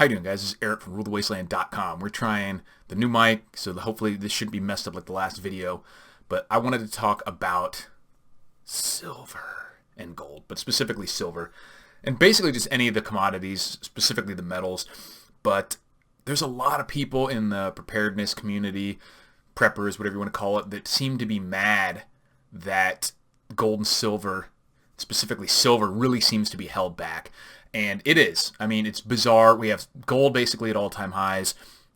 How you doing, guys? This is Eric from RuleTheWasteland.com. We're trying the new mic, so hopefully this shouldn't be messed up like the last video. But I wanted to talk about silver and gold, but specifically silver. And basically just any of the commodities, specifically the metals. But there's a lot of people in the preparedness community, preppers, whatever you want to call it, that seem to be mad that gold and silver, specifically silver, really seems to be held back. And it is. I mean, it's bizarre. We have gold basically at all-time highs.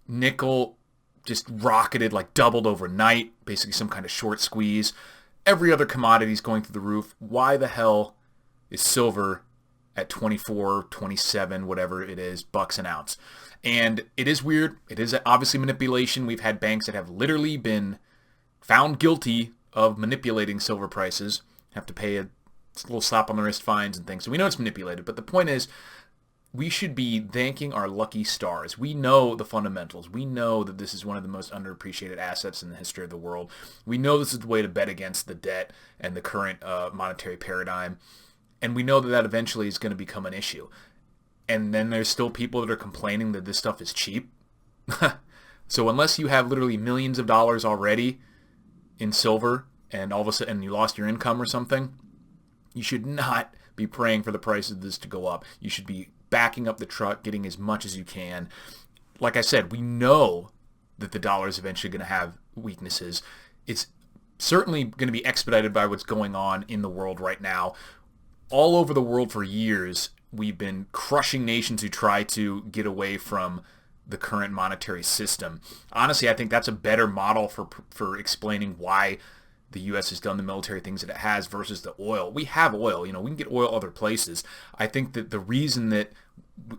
Nickel just rocketed, like doubled overnight, basically some kind of short squeeze. Every other commodity is going through the roof. Why the hell is silver at 24, 27, whatever it is, bucks an ounce? And it is weird. It is obviously manipulation. We've had banks that have literally been found guilty of manipulating silver prices, have to pay a little slap on the wrist fines and things. So we know it's manipulated. But the point is, we should be thanking our lucky stars. We know the fundamentals. We know that this is one of the most underappreciated assets in the history of the world. We know this is the way to bet against the debt and the current monetary paradigm. And we know that that eventually is going to become an issue. And then there's still people that are complaining that this stuff is cheap. So unless you have literally millions of dollars already in silver and all of a sudden you lost your income or something, you should not be praying for the price of this to go up. You should be backing up the truck, getting as much as you can. Like I said, we know that the dollar is eventually going to have weaknesses. It's certainly going to be expedited by what's going on in the world right now. All over the world for years, we've been crushing nations who try to get away from the current monetary system. Honestly, I think that's a better model for explaining why the U.S. has done the military things that it has versus the oil. We have oil. You know, we can get oil other places. I think that the reason that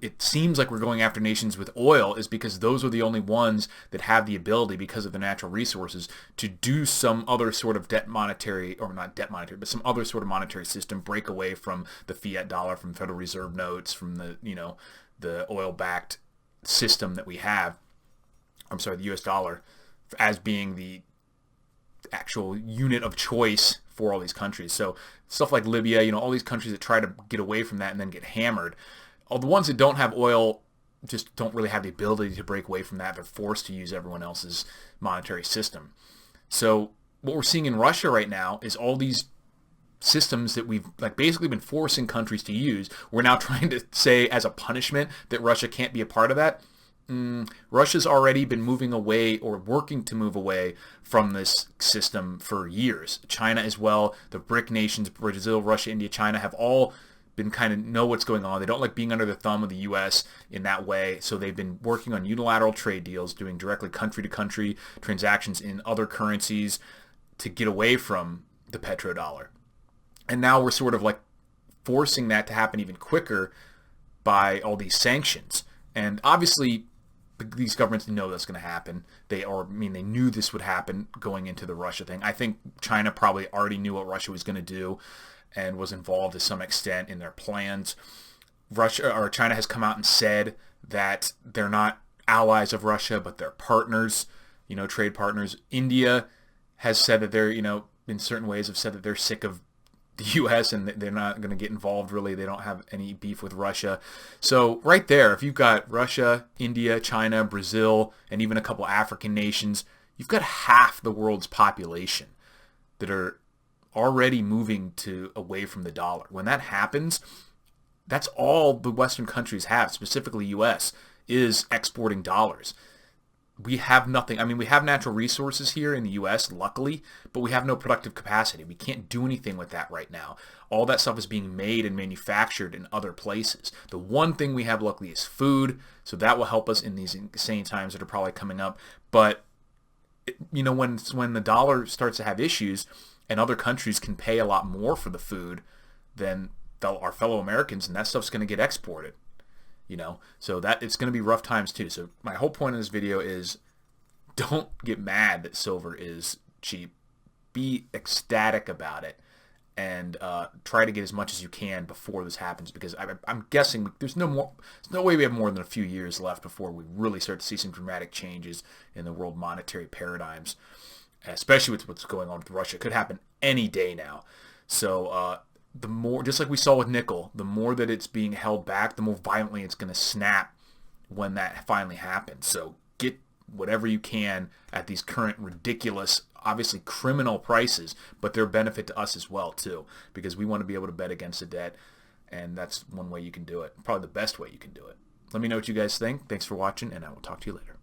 it seems like we're going after nations with oil is because those are the only ones that have the ability, because of the natural resources, to do some other sort of some other sort of monetary system, break away from the fiat dollar, from Federal Reserve notes, from the oil-backed system that we have. I'm sorry, the U.S. dollar as being the actual unit of choice for all these countries. So stuff like Libya, all these countries that try to get away from that and then get hammered. All the ones that don't have oil just don't really have the ability to break away from that. They're forced to use everyone else's monetary system. So what we're seeing in Russia right now is all these systems that we've basically been forcing countries to use. We're now trying to say as a punishment that Russia can't be a part of that. Russia's already been moving away, or working to move away, from this system for years. China as well, the BRIC nations, Brazil, Russia, India, China, have all been kind of know what's going on. They don't like being under the thumb of the U.S. in that way, so they've been working on unilateral trade deals, doing directly country-to-country transactions in other currencies to get away from the petrodollar. And now we're sort of forcing that to happen even quicker by all these sanctions. And obviously, these governments know that's going to happen. They knew this would happen going into the Russia thing. I think China probably already knew what Russia was going to do and was involved to some extent in their plans. China has come out and said that they're not allies of Russia, but they're partners, trade partners. India has said that they're, in certain ways have said that they're sick of the U.S. and they're not going to get involved, really. They don't have any beef with Russia. So right there, if you've got Russia, India, China, Brazil, and even a couple African nations, you've got half the world's population that are already moving away from the dollar. When that happens, that's all the Western countries have, specifically U.S., is exporting dollars. We have nothing. I mean, we have natural resources here in the U.S., luckily, but we have no productive capacity. We can't do anything with that right now. All that stuff is being made and manufactured in other places. The one thing we have, luckily, is food, so that will help us in these insane times that are probably coming up. But, when the dollar starts to have issues and other countries can pay a lot more for the food than our fellow Americans, and that stuff's going to get exported. So that it's going to be rough times too. So my whole point in this video is, don't get mad that silver is cheap. Be ecstatic about it, and try to get as much as you can before this happens, because I'm guessing there's no way we have more than a few years left before we really start to see some dramatic changes in the world monetary paradigms, especially with what's going on with Russia. It could happen any day now. So the more, just like we saw with nickel, the more that it's being held back, the more violently it's going to snap when that finally happens. So get whatever you can at these current ridiculous, obviously criminal prices, but they're a benefit to us as well too, because we want to be able to bet against the debt, and that's one way you can do it. Probably the best way you can do it. Let me know what you guys think. Thanks for watching, and I will talk to you later.